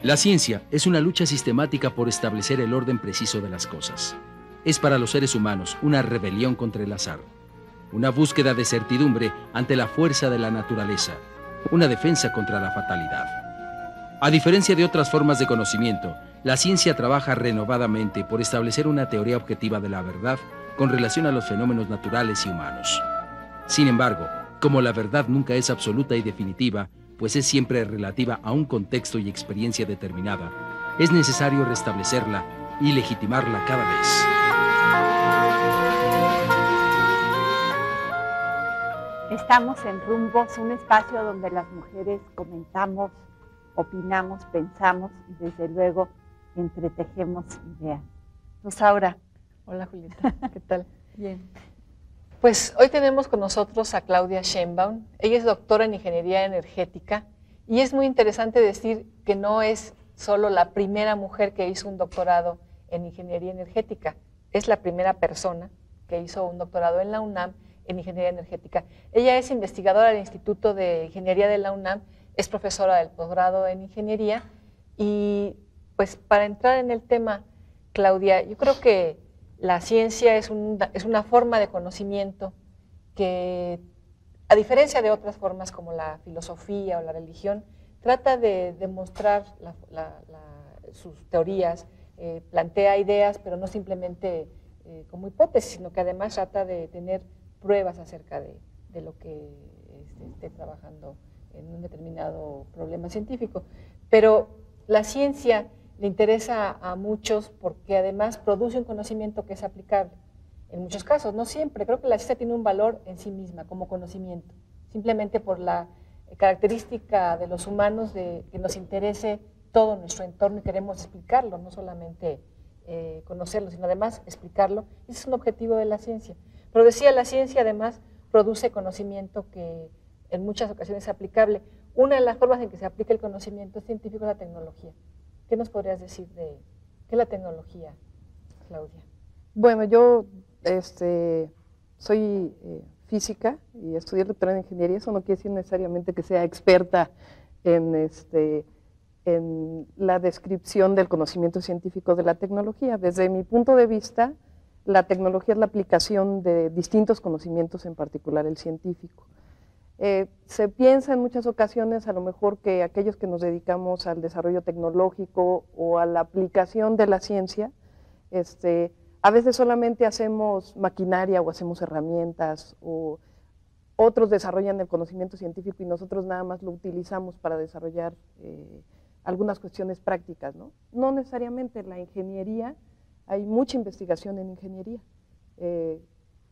La ciencia es una lucha sistemática por establecer el orden preciso de las cosas. Es para los seres humanos una rebelión contra el azar, una búsqueda de certidumbre ante la fuerza de la naturaleza, una defensa contra la fatalidad. A diferencia de otras formas de conocimiento, la ciencia trabaja renovadamente por establecer una teoría objetiva de la verdad con relación a los fenómenos naturales y humanos. Sin embargo, como la verdad nunca es absoluta y definitiva, pues es siempre relativa a un contexto y experiencia determinada, es necesario restablecerla y legitimarla cada vez. Estamos en Rumbos, un espacio donde las mujeres comentamos, opinamos, pensamos y desde luego entretejemos ideas. Rosaura. Hola Julieta, ¿qué tal? Bien. Pues hoy tenemos con nosotros a Claudia Sheinbaum. Ella es doctora en Ingeniería Energética y es muy interesante decir que no es solo la primera mujer que hizo un doctorado en Ingeniería Energética, es la primera persona que hizo un doctorado en la UNAM en Ingeniería Energética. Ella es investigadora del Instituto de Ingeniería de la UNAM, es profesora del posgrado en Ingeniería y pues para entrar en el tema, Claudia, yo creo que la ciencia es una forma de conocimiento que, a diferencia de otras formas como la filosofía o la religión, trata de demostrar sus teorías, plantea ideas, pero no simplemente como hipótesis, sino que además trata de tener pruebas acerca de lo que esté trabajando en un determinado problema científico. Pero la ciencia le interesa a muchos porque además produce un conocimiento que es aplicable. En muchos casos, no siempre. Creo que la ciencia tiene un valor en sí misma como conocimiento, simplemente por la característica de los humanos de que nos interese todo nuestro entorno y queremos explicarlo, no solamente conocerlo, sino además explicarlo. Ese es un objetivo de la ciencia. Pero decía, la ciencia además produce conocimiento que en muchas ocasiones es aplicable. Una de las formas en que se aplica el conocimiento científico es la tecnología. ¿Qué nos podrías decir de qué es la tecnología, Claudia? Bueno, yo soy física y estudié doctorado en ingeniería. Eso no quiere decir necesariamente que sea experta en la descripción del conocimiento científico de la tecnología. Desde mi punto de vista, la tecnología es la aplicación de distintos conocimientos, en particular el científico. Se piensa en muchas ocasiones a lo mejor que aquellos que nos dedicamos al desarrollo tecnológico o a la aplicación de la ciencia, a veces solamente hacemos maquinaria o hacemos herramientas o otros desarrollan el conocimiento científico y nosotros nada más lo utilizamos para desarrollar algunas cuestiones prácticas, ¿no? No necesariamente. La ingeniería, hay mucha investigación en ingeniería.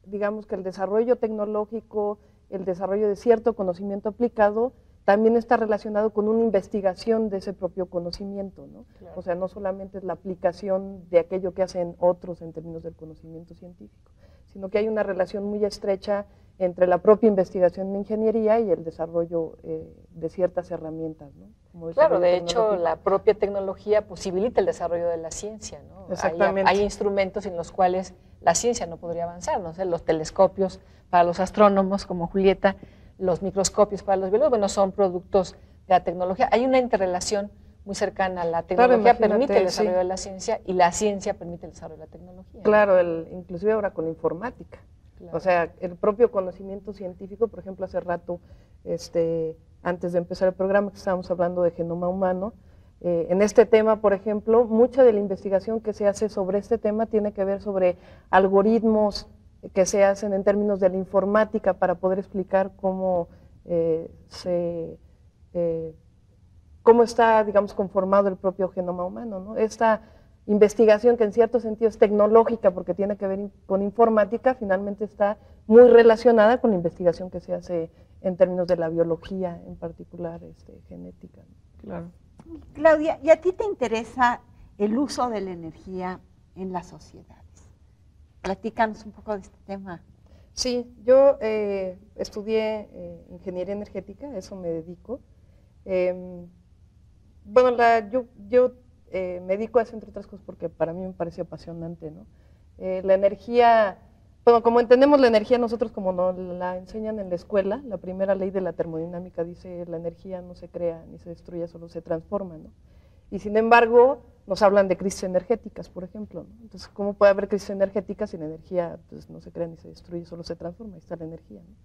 Digamos que el desarrollo tecnológico, el desarrollo de cierto conocimiento aplicado también está relacionado con una investigación de ese propio conocimiento, ¿no? Claro. O sea, no solamente es la aplicación de aquello que hacen otros en términos del conocimiento científico, sino que hay una relación muy estrecha entre la propia investigación en ingeniería y el desarrollo de ciertas herramientas, ¿no? Claro, de hecho, la propia tecnología posibilita el desarrollo de la ciencia, ¿no? Exactamente. Hay instrumentos en los cuales la ciencia no podría avanzar, no sé, los telescopios para los astrónomos como Julieta, los microscopios para los biólogos, bueno, son productos de la tecnología. Hay una interrelación muy cercana. La tecnología permite el desarrollo de la ciencia y la ciencia permite el desarrollo de la tecnología. Claro, inclusive ahora con informática. Claro. O sea, el propio conocimiento científico, por ejemplo, hace rato, antes de empezar el programa, que estábamos hablando de genoma humano, en este tema, por ejemplo, mucha de la investigación que se hace sobre este tema tiene que ver sobre algoritmos que se hacen en términos de la informática para poder explicar cómo cómo está, digamos, conformado el propio genoma humano, ¿no? Esta investigación que en cierto sentido es tecnológica porque tiene que ver con informática, finalmente está muy relacionada con la investigación que se hace en términos de la biología, en particular genética, ¿no? Claro. Claudia, ¿y a ti te interesa el uso de la energía en las sociedades? Platícanos un poco de este tema. Sí, yo estudié ingeniería energética, a eso me dedico. Bueno, yo me dedico a eso, entre otras cosas, porque para mí me parece apasionante, ¿no? La energía, bueno, como entendemos la energía nosotros como nos la enseñan en la escuela, la primera ley de la termodinámica dice la energía no se crea ni se destruye, solo se transforma, ¿no? Y sin embargo, nos hablan de crisis energéticas, por ejemplo, ¿no? Entonces, ¿cómo puede haber crisis energéticas si la energía pues, no se crea ni se destruye, solo se transforma? Ahí está la energía, ¿no?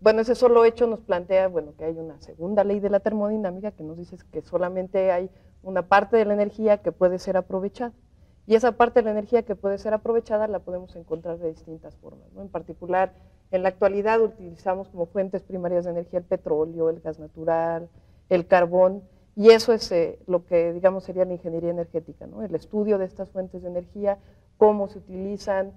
Bueno, ese solo hecho nos plantea, bueno, que hay una segunda ley de la termodinámica que nos dice que solamente hay una parte de la energía que puede ser aprovechada. Y esa parte de la energía que puede ser aprovechada la podemos encontrar de distintas formas, ¿no? En particular, en la actualidad utilizamos como fuentes primarias de energía el petróleo, el gas natural, el carbón, y eso es lo que, digamos, sería la ingeniería energética, ¿no? El estudio de estas fuentes de energía, cómo se utilizan,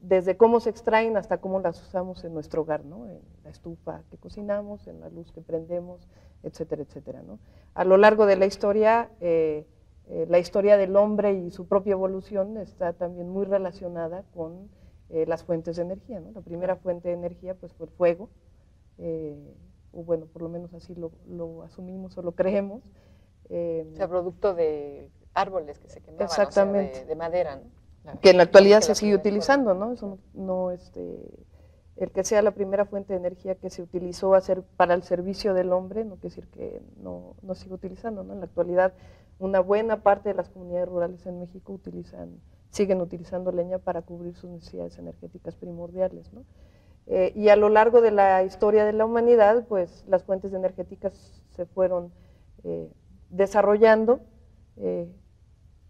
desde cómo se extraen hasta cómo las usamos en nuestro hogar, ¿no? En la estufa que cocinamos, en la luz que prendemos, etcétera, etcétera, ¿no? A lo largo de la historia del hombre y su propia evolución está también muy relacionada con las fuentes de energía, ¿no? La primera fuente de energía pues, fue el fuego, o bueno, por lo menos así lo asumimos o lo creemos. O sea, producto de árboles que se quemaban, exactamente. O sea, de madera, ¿no? Que en la actualidad se sigue utilizando, ¿no? Eso no el que sea la primera fuente de energía que se utilizó para el servicio del hombre, no quiere decir que no siga utilizando, ¿no? En la actualidad, una buena parte de las comunidades rurales en México siguen utilizando leña para cubrir sus necesidades energéticas primordiales, ¿no? Y a lo largo de la historia de la humanidad, pues las fuentes energéticas se fueron desarrollando,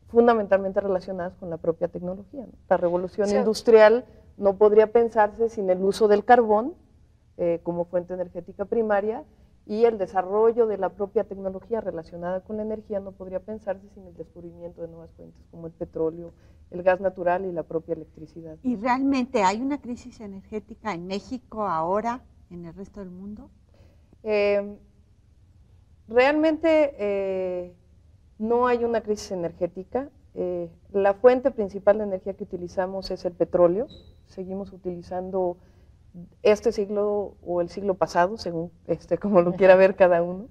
fundamentalmente relacionadas con la propia tecnología, ¿no? La revolución industrial no podría pensarse sin el uso del carbón como fuente energética primaria, y el desarrollo de la propia tecnología relacionada con la energía no podría pensarse sin el descubrimiento de nuevas fuentes como el petróleo, el gas natural y la propia electricidad. ¿Y realmente hay una crisis energética en México ahora, en el resto del mundo? Realmente no hay una crisis energética. La fuente principal de energía que utilizamos es el petróleo. Seguimos utilizando este siglo o el siglo pasado, según como lo quiera ver cada uno,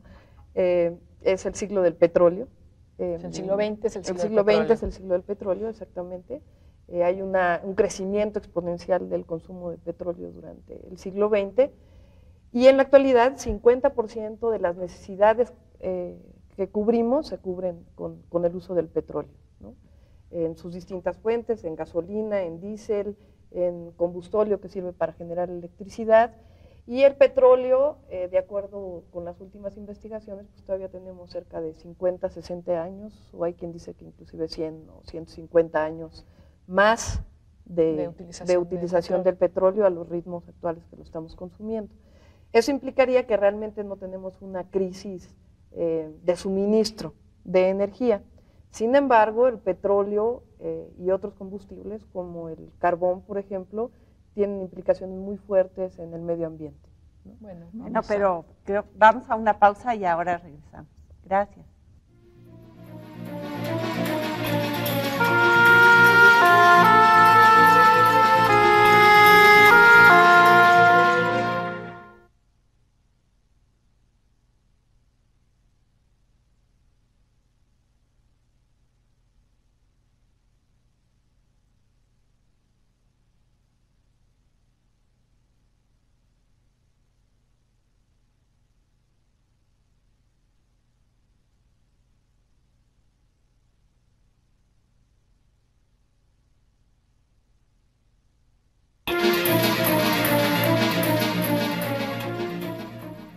es el siglo del petróleo. El siglo XX es el siglo del petróleo. petróleo. XX es el siglo del petróleo, exactamente. Hay un crecimiento exponencial del consumo de petróleo durante el siglo XX, y en la actualidad 50% de las necesidades que cubrimos se cubren con el uso del petróleo, ¿no? En sus distintas fuentes, en gasolina, en diésel, en combustóleo que sirve para generar electricidad, y el petróleo, de acuerdo con las últimas investigaciones, pues todavía tenemos cerca de 50, 60 años, o hay quien dice que inclusive 100 o 150 años más de utilización del petróleo a los ritmos actuales que lo estamos consumiendo. Eso implicaría que realmente no tenemos una crisis de suministro de energía. Sin embargo, el petróleo y otros combustibles, como el carbón, por ejemplo, tienen implicaciones muy fuertes en el medio ambiente, ¿no? Bueno, pero vamos a una pausa y ahora regresamos. Gracias.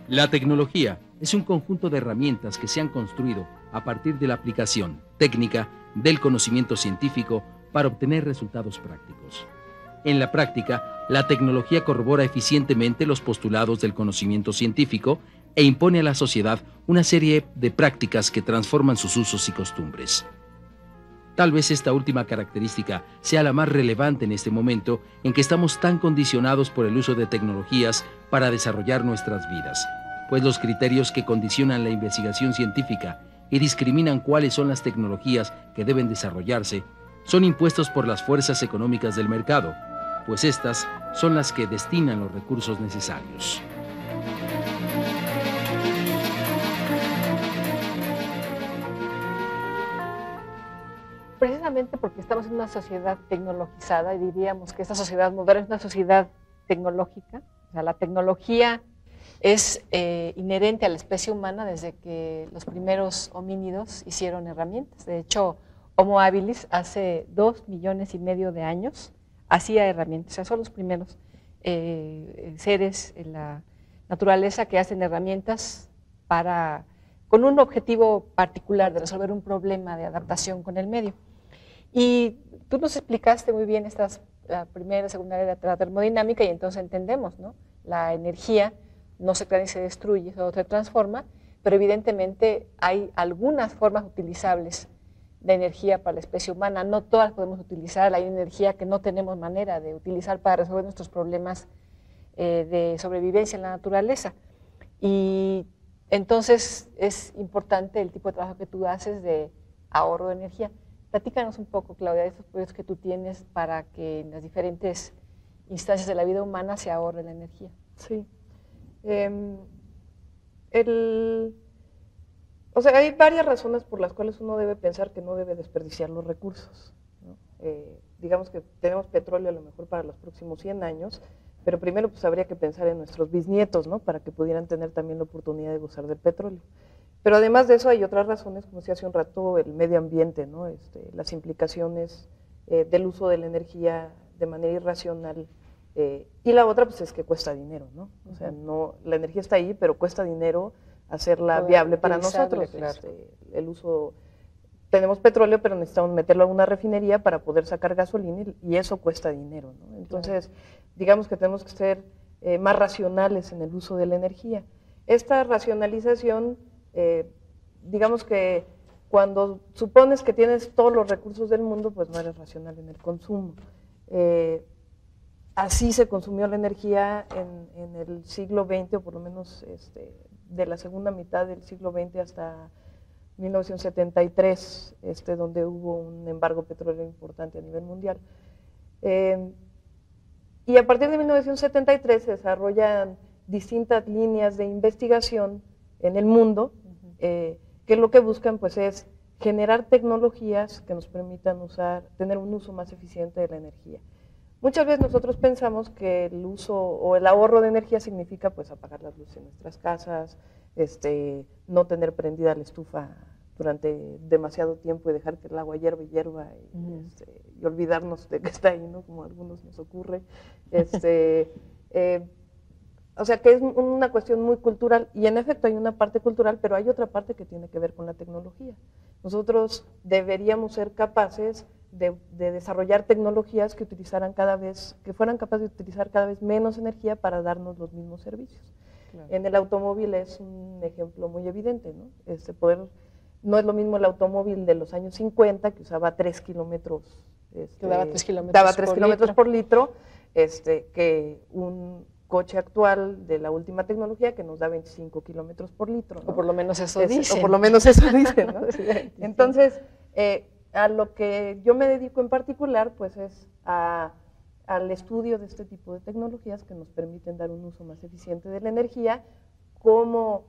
La tecnología es un conjunto de herramientas que se han construido a partir de la aplicación técnica del conocimiento científico para obtener resultados prácticos. En la práctica, la tecnología corrobora eficientemente los postulados del conocimiento científico e impone a la sociedad una serie de prácticas que transforman sus usos y costumbres. Tal vez esta última característica sea la más relevante en este momento en que estamos tan condicionados por el uso de tecnologías para desarrollar nuestras vidas, pues los criterios que condicionan la investigación científica y discriminan cuáles son las tecnologías que deben desarrollarse son impuestos por las fuerzas económicas del mercado, pues estas son las que destinan los recursos necesarios. Precisamente porque estamos en una sociedad tecnologizada, y diríamos que esta sociedad moderna es una sociedad tecnológica, o sea, la tecnología es inherente a la especie humana desde que los primeros homínidos hicieron herramientas. De hecho, Homo habilis hace 2,5 millones de años hacía herramientas, o sea, son los primeros seres en la naturaleza que hacen herramientas con un objetivo particular de resolver un problema de adaptación con el medio. Y tú nos explicaste muy bien la primera y segunda ley de la termodinámica y entonces entendemos, ¿no? La energía no se crea ni se destruye, solo se transforma, pero evidentemente hay algunas formas utilizables de energía para la especie humana, no todas podemos utilizar, hay energía que no tenemos manera de utilizar para resolver nuestros problemas de sobrevivencia en la naturaleza. Y entonces es importante el tipo de trabajo que tú haces de ahorro de energía. Platícanos un poco, Claudia, de estos proyectos que tú tienes para que en las diferentes instancias de la vida humana se ahorre la energía. Sí. O sea, hay varias razones por las cuales uno debe pensar que no debe desperdiciar los recursos, ¿no? Digamos que tenemos petróleo a lo mejor para los próximos 100 años, pero primero pues habría que pensar en nuestros bisnietos, ¿no? Para que pudieran tener también la oportunidad de gozar del petróleo. Pero además de eso hay otras razones, como decía hace un rato, el medio ambiente, ¿no? Las implicaciones del uso de la energía de manera irracional. Y la otra pues es que cuesta dinero, ¿no? O sea, la energía está ahí, pero cuesta dinero hacerla viable para nosotros. Claro. El uso, tenemos petróleo, pero necesitamos meterlo a una refinería para poder sacar gasolina y eso cuesta dinero, ¿no? Entonces, digamos que tenemos que ser más racionales en el uso de la energía. Esta racionalización, digamos que cuando supones que tienes todos los recursos del mundo, pues no eres racional en el consumo. Así se consumió la energía en el siglo XX, o por lo menos de la segunda mitad del siglo XX hasta 1973, donde hubo un embargo petrolero importante a nivel mundial. Y a partir de 1973 se desarrollan distintas líneas de investigación en el mundo, que lo que buscan pues es generar tecnologías que nos permitan tener un uso más eficiente de la energía. Muchas veces nosotros pensamos que el uso o el ahorro de energía significa pues apagar las luces en nuestras casas, no tener prendida la estufa durante demasiado tiempo y dejar que el agua hierva y olvidarnos de que está ahí, ¿no? Como a algunos nos ocurre. O sea que es una cuestión muy cultural y en efecto hay una parte cultural, pero hay otra parte que tiene que ver con la tecnología. Nosotros deberíamos ser capaces de desarrollar tecnologías que fueran capaces de utilizar cada vez menos energía para darnos los mismos servicios. Claro. En el automóvil es un ejemplo muy evidente, ¿no? No es lo mismo el automóvil de los años 50 que usaba 3 kilómetros, daba 3 kilómetros por litro, que un coche actual de la última tecnología que nos da 25 kilómetros por litro, ¿no? O por lo menos eso dicen. O por lo menos eso dicen, ¿no? Entonces, a lo que yo me dedico en particular, pues es al estudio de este tipo de tecnologías que nos permiten dar un uso más eficiente de la energía, cómo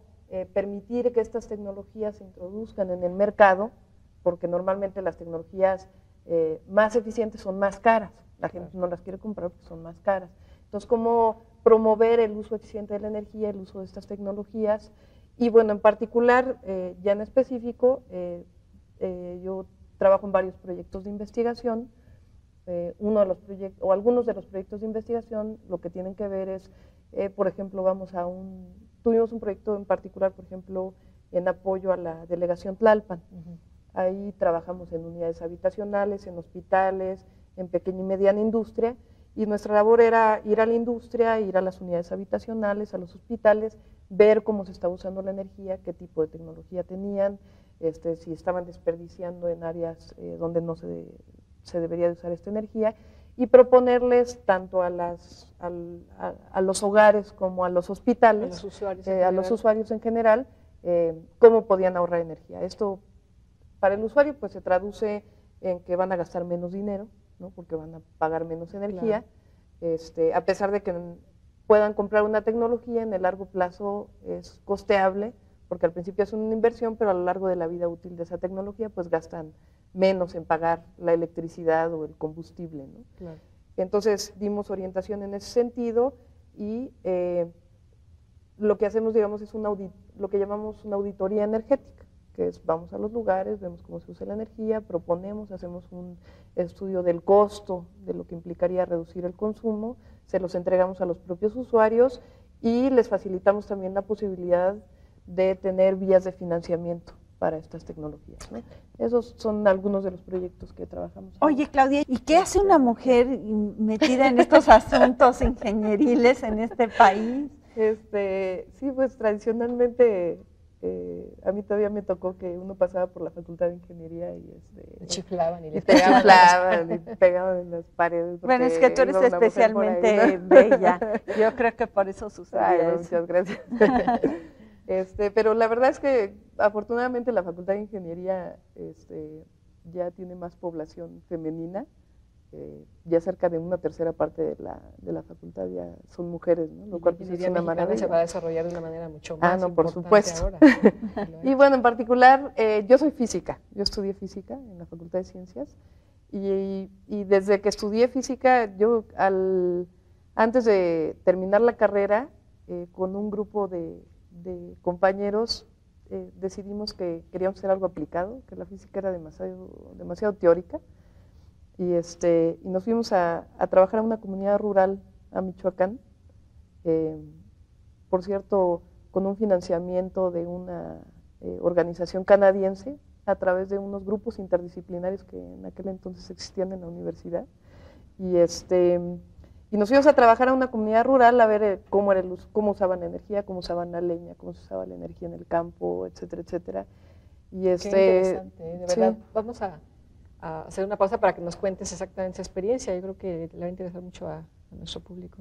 permitir que estas tecnologías se introduzcan en el mercado, porque normalmente las tecnologías más eficientes son más caras, la gente no las quiere comprar porque son más caras. Entonces, cómo promover el uso eficiente de la energía, el uso de estas tecnologías, y bueno, en particular, ya en específico, yo trabajo en varios proyectos de investigación. Algunos de los proyectos de investigación lo que tienen que ver es, por ejemplo, tuvimos un proyecto en particular, por ejemplo, en apoyo a la delegación Tlalpan. Ahí trabajamos en unidades habitacionales, en hospitales, en pequeña y mediana industria, y nuestra labor era ir a la industria, ir a las unidades habitacionales, a los hospitales, ver cómo se estaba usando la energía, qué tipo de tecnología tenían, si estaban desperdiciando en áreas donde no se debería de usar esta energía, y proponerles tanto a los hogares como a los hospitales, a los usuarios en general, cómo podían ahorrar energía. Esto para el usuario pues se traduce en que van a gastar menos dinero, ¿no? Porque van a pagar menos energía, claro. A pesar de que puedan comprar una tecnología, en el largo plazo es costeable, porque al principio es una inversión, pero a lo largo de la vida útil de esa tecnología pues gastan menos en pagar la electricidad o el combustible, ¿no? Claro. Entonces dimos orientación en ese sentido y lo que hacemos, digamos, es lo que llamamos una auditoría energética, que es vamos a los lugares, vemos cómo se usa la energía, proponemos, hacemos un estudio del costo, de lo que implicaría reducir el consumo, se los entregamos a los propios usuarios y les facilitamos también la posibilidad de tener vías de financiamiento para estas tecnologías, ¿no? Esos son algunos de los proyectos que trabajamos. Oye, Claudia, ¿y qué hace una mujer metida en estos asuntos ingenieriles en este país? Sí, pues tradicionalmente a mí todavía me tocó que uno pasaba por la Facultad de Ingeniería y chiflaban y le pegaban en las paredes. Bueno, es que tú eres especialmente ahí, ¿no? Bella. Yo creo que por eso sucedía eso. Muchas gracias. Pero la verdad es que afortunadamente la Facultad de Ingeniería ya tiene más población femenina, ya cerca de una tercera parte de la facultad ya son mujeres, ¿no? Lo cual pues, es una maravilla. Se va a desarrollar de una manera mucho más no, por supuesto. Ahora. Y bueno, en particular, yo soy física, yo estudié física en la Facultad de Ciencias y desde que estudié física, yo antes de terminar la carrera, con un grupo de compañeros, decidimos que queríamos hacer algo aplicado, que la física era demasiado teórica, y nos fuimos a trabajar a una comunidad rural, a Michoacán, por cierto, con un financiamiento de una organización canadiense, a través de unos grupos interdisciplinarios que en aquel entonces existían en la universidad, y nos fuimos a trabajar a una comunidad rural a ver cómo usaban la energía, cómo usaban la leña, cómo se usaba la energía en el campo, etcétera, etcétera. Y Qué interesante, de verdad. Sí. Vamos a hacer una pausa para que nos cuentes exactamente esa experiencia. Yo creo que le va a interesar mucho a nuestro público.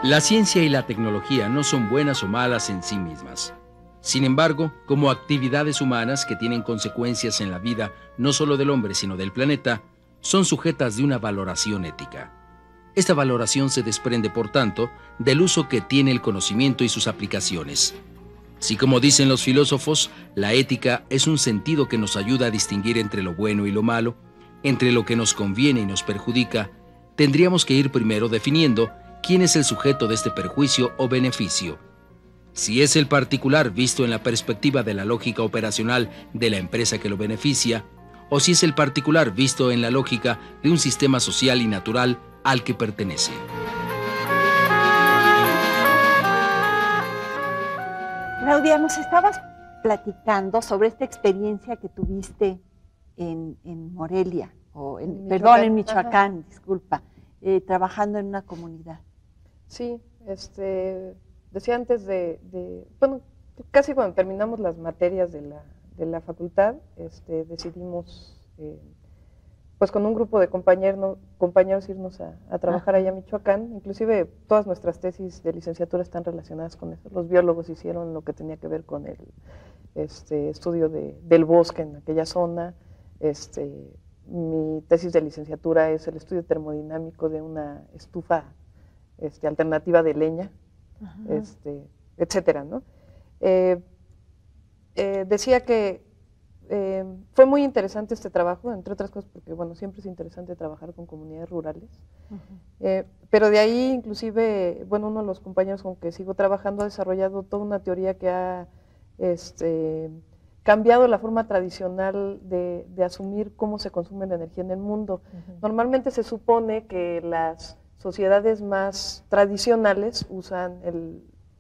La ciencia y la tecnología no son buenas o malas en sí mismas. Sin embargo, como actividades humanas que tienen consecuencias en la vida no solo del hombre sino del planeta, son sujetas de una valoración ética. Esta valoración se desprende, por tanto, del uso que tiene el conocimiento y sus aplicaciones. Si, como dicen los filósofos, la ética es un sentido que nos ayuda a distinguir entre lo bueno y lo malo, entre lo que nos conviene y nos perjudica, tendríamos que ir primero definiendo quién es el sujeto de este perjuicio o beneficio. Si es el particular visto en la perspectiva de la lógica operacional de la empresa que lo beneficia, o si es el particular visto en la lógica de un sistema social y natural al que pertenece. Claudia, nos estabas platicando sobre esta experiencia que tuviste en Morelia, en Michoacán, disculpa, trabajando en una comunidad. Sí, decía antes bueno, casi cuando terminamos las materias de la facultad, decidimos, pues con un grupo de compañeros irnos a trabajar allá a Michoacán. Inclusive todas nuestras tesis de licenciatura están relacionadas con eso. Los biólogos hicieron lo que tenía que ver con el estudio del bosque en aquella zona. Mi tesis de licenciatura es el estudio termodinámico de una estufa alternativa de leña, etcétera, ¿no? Decía que fue muy interesante este trabajo, entre otras cosas porque, bueno, siempre es interesante trabajar con comunidades rurales, pero de ahí inclusive, bueno, uno de los compañeros con que sigo trabajando ha desarrollado toda una teoría que ha cambiado la forma tradicional de asumir cómo se consume la energía en el mundo. Normalmente se supone que las sociedades más tradicionales usan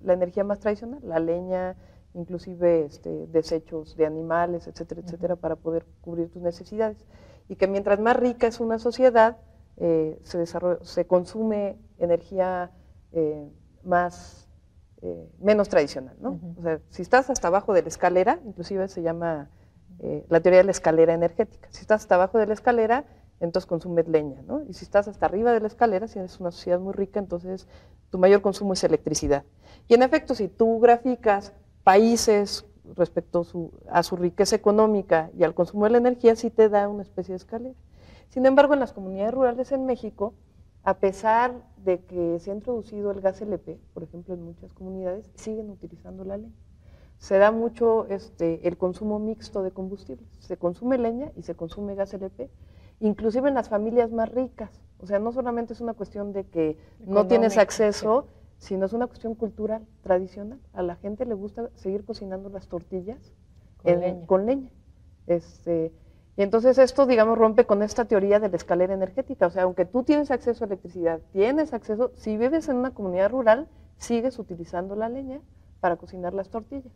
la energía más tradicional, la leña, inclusive desechos de animales, etcétera, etcétera, para poder cubrir tus necesidades. Y que mientras más rica es una sociedad, se consume energía menos tradicional, ¿no? O sea, si estás hasta abajo de la escalera, inclusive se llama la teoría de la escalera energética. Si estás hasta abajo de la escalera, entonces consumes leña, ¿no? Y si estás hasta arriba de la escalera, si eres una sociedad muy rica, entonces tu mayor consumo es electricidad. Y en efecto, si tú graficas países respecto a su riqueza económica y al consumo de la energía, sí te da una especie de escalera. Sin embargo, en las comunidades rurales en México, a pesar de que se ha introducido el gas LP, por ejemplo, en muchas comunidades, siguen utilizando la leña. Se da mucho el consumo mixto de combustibles. Se consume leña y se consume gas LP, inclusive en las familias más ricas. O sea, no solamente es una cuestión de que no tienes acceso, sino es una cuestión cultural, tradicional. A la gente le gusta seguir cocinando las tortillas con leña. Y entonces esto, digamos, rompe con esta teoría de la escalera energética. O sea, aunque tú tienes acceso a electricidad, si vives en una comunidad rural, sigues utilizando la leña para cocinar las tortillas.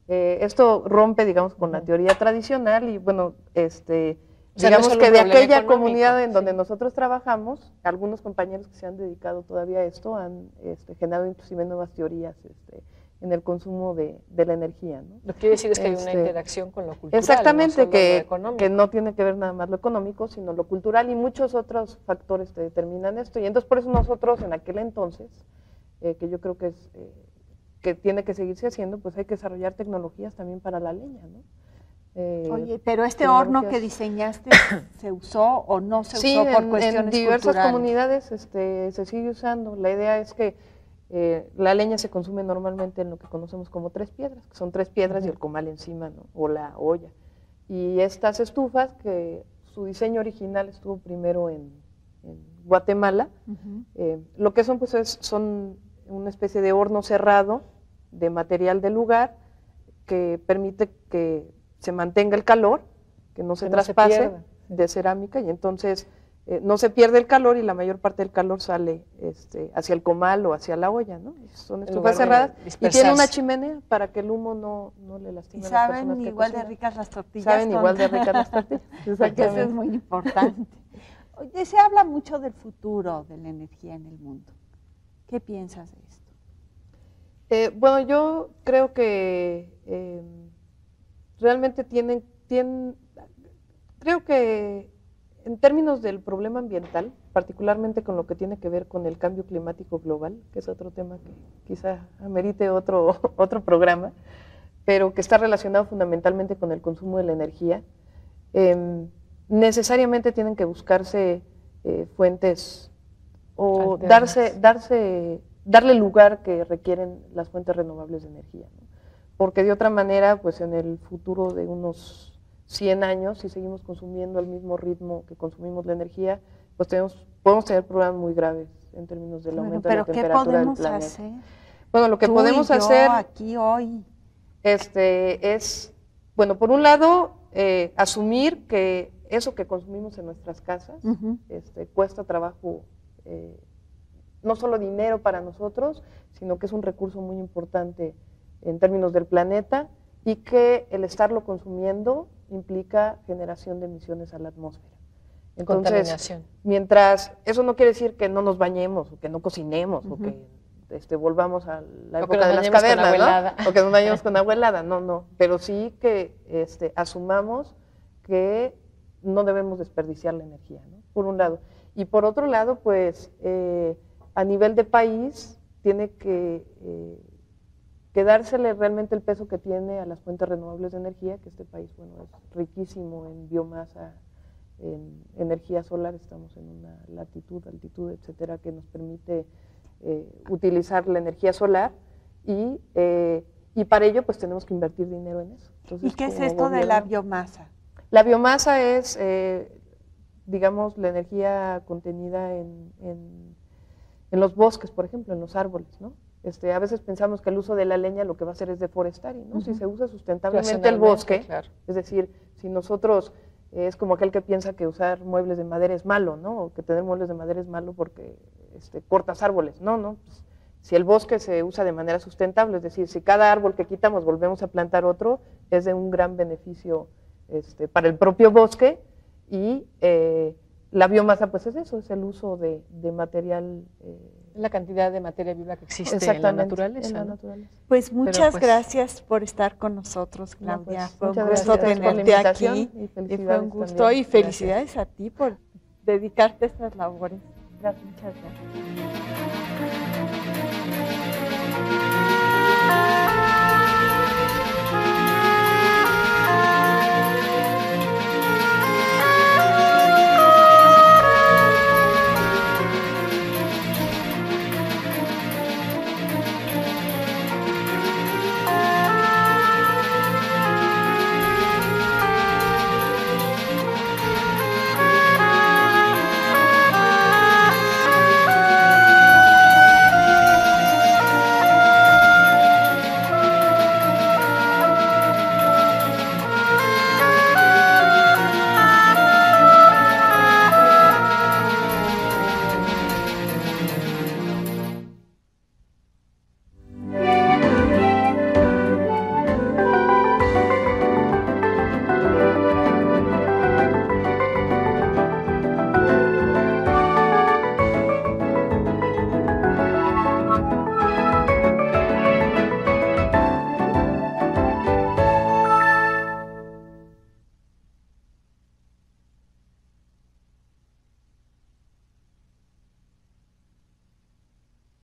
Esto rompe, digamos, con la teoría tradicional y, bueno, digamos que de aquella comunidad en donde nosotros trabajamos, algunos compañeros que se han dedicado todavía a esto han generado inclusive nuevas teorías en el consumo de la energía, ¿no? Lo que quiere decir es que hay una interacción con lo cultural. Exactamente, no que no tiene que ver nada más lo económico, sino lo cultural y muchos otros factores que determinan esto. Y entonces por eso nosotros en aquel entonces, que yo creo que es que tiene que seguirse haciendo, pues hay que desarrollar tecnologías también para la leña, ¿no? Oye, pero este horno que diseñaste, ¿se usó o no se usó por cuestiones en diversas culturales? comunidades se sigue usando. La idea es que la leña se consume normalmente en lo que conocemos como 3 piedras, que son 3 piedras y el comal encima, ¿no? O la olla. Y estas estufas, que su diseño original estuvo primero en Guatemala, lo que son, pues son una especie de horno cerrado de material del lugar que permite que se mantenga el calor, que no se traspase de cerámica, y entonces no se pierde el calor y la mayor parte del calor sale hacia el comal o hacia la olla, ¿no? Son estufas cerradas y tiene una chimenea para que el humo no le lastime a las personas que saben igual cocinan. de ricas las tortillas. Saben igual de ricas las tortillas, Porque eso es muy importante. Oye, se habla mucho del futuro de la energía en el mundo. ¿Qué piensas de esto? Bueno, yo creo que realmente creo que en términos del problema ambiental, particularmente con lo que tiene que ver con el cambio climático global, que es otro tema que quizá amerite otro programa, pero que está relacionado fundamentalmente con el consumo de la energía, necesariamente tienen que buscarse fuentes o darle lugar que requieren las fuentes renovables de energía, ¿no? Porque de otra manera, pues en el futuro de unos 100 años, si seguimos consumiendo al mismo ritmo que consumimos la energía, pues podemos tener problemas muy graves en términos del aumento de la temperatura del planeta. ¿Qué podemos hacer? Bueno, lo que podemos hacer aquí hoy es, bueno, por un lado, asumir que eso que consumimos en nuestras casas cuesta trabajo, no solo dinero para nosotros, sino que es un recurso muy importante en términos del planeta y que el estarlo consumiendo implica generación de emisiones a la atmósfera. Entonces, mientras, eso no quiere decir que no nos bañemos o que no cocinemos o que volvamos a la época de las cavernas, ¿no? O que nos bañemos con agua helada, no, pero sí que asumamos que no debemos desperdiciar la energía, ¿no? Por un lado. Y por otro lado, pues, a nivel de país, tiene que dársele realmente el peso que tiene a las fuentes renovables de energía, que este país, bueno, es riquísimo en biomasa, en energía solar, estamos en una latitud, altitud, etcétera, que nos permite utilizar la energía solar y para ello pues tenemos que invertir dinero en eso. Entonces, ¿y qué es esto de la biomasa? La biomasa es, digamos, la energía contenida en los bosques, por ejemplo, en los árboles, ¿no? A veces pensamos que el uso de la leña lo que va a hacer es deforestar, ¿no? Si se usa sustentablemente el bosque, es decir, si nosotros, es como aquel que piensa que usar muebles de madera es malo, ¿no? O que tener muebles de madera es malo porque cortas árboles, no, pues, si el bosque se usa de manera sustentable, es decir, si cada árbol que quitamos volvemos a plantar otro, es de un gran beneficio para el propio bosque y la biomasa pues es eso, es el uso de material. La cantidad de materia viva que existe en la naturaleza. Pues muchas gracias por estar con nosotros, Claudia. Fue un gusto tenerte aquí. Y fue un gusto también. Y felicidades a ti por dedicarte a estas labores. Gracias, muchas gracias.